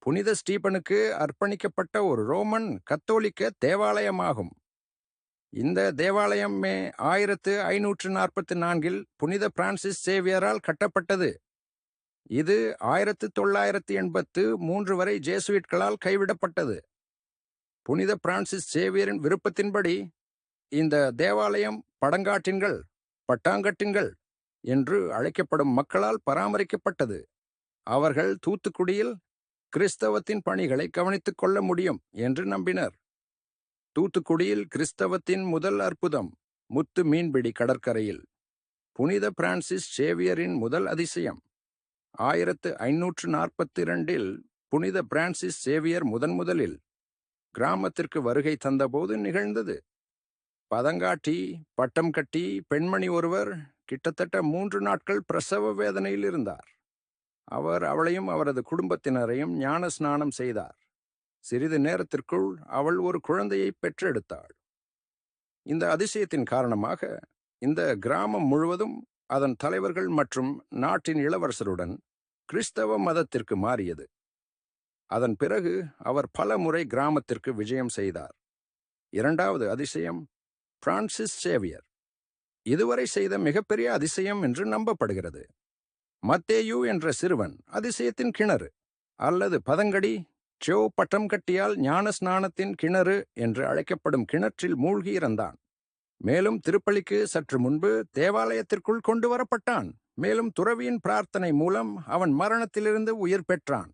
புனித ஸ்டீபனுக்கு அர்ப்பணிக்கப்பட்ட ஒரு ரோமன் கத்தோலிக்க தேவாலயமாகும். இந்த தேவாலயம் மே 1544 புனித பிரான்சிஸ் சேவியரால் கட்டப்பட்டது. இது 1983 வரை ஜேசுயிட்களால் கைவிடப்பட்டது. புனித பிரான்சிஸ் சேவியரின் விருப்பத்தின்படி இந்த தேவாலயம் படங்காட்டின்கள், பட்டாங்கட்டின்கள் என்று அழைக்கப்படும் மக்களால் பராமரிக்கப்பட்டது. அவர்கள் தூத்துக்குடியில் கிறிஸ்தவத்தின் பணிகளை கவனித்துக் கொள்ள முடியும் என்று நம்பினர். தூத்துக்குடியில் கிறிஸ்தவத்தின் முதல் அற்புதம் முத்து மீன்பிடி கடற்கரையில். புனித பிரான்சிஸ் சேவியரின் முதல் அதிசயம் 1542 புனித பிரான்சிஸ் சேவியர் முதலில் கிராமத்திற்கு வருகை தந்தபோது நிகழ்ந்தது. பதங்காட்டி, பட்டம் கட்டி பெண்மணி ஒருவர் கிட்டத்தட்ட 3 நாட்கள் பிரசவ வேதனையில் இருந்தார். அவர் அவளையும் அவரது குடும்பத்தினரையும் ஞான ஸ்நானம் செய்தார். சிறிது நேரத்திற்குள் அவள் ஒரு குழந்தையை பெற்றெடுத்தாள். இந்த அதிசயத்தின் காரணமாக இந்த கிராமம் முழுவதும் அதன் தலைவர்கள் மற்றும் நாட்டின் இளவரசருடன் கிறிஸ்தவ மதத்திற்கு மாறியது. அதன் பிறகு அவர் பல முறை கிராமத்திற்கு விஜயம் செய்தார். இரண்டாவது அதிசயம் பிரான்சிஸ் சேவியர் இதுவரை செய்த மிகப்பெரிய அதிசயம் என்று நம்பப்படுகிறது. மத்தேயு என்ற சிறுவன் அதிசயத்தின் கிணறு அல்லது பதங்கடி பட்டம் கட்டியால் ஞான ஸ்நானத்தின் கிணறு என்று அழைக்கப்படும் கிணற்றில் மூழ்கி இறந்தான். மேலும் திருப்பலிக்கு சற்று முன்பு தேவாலயத்திற்குள் கொண்டு வரப்பட்டான். மேலும் துறவியின் பிரார்த்தனை மூலம் அவன் மரணத்திலிருந்து உயிர் பெற்றான்.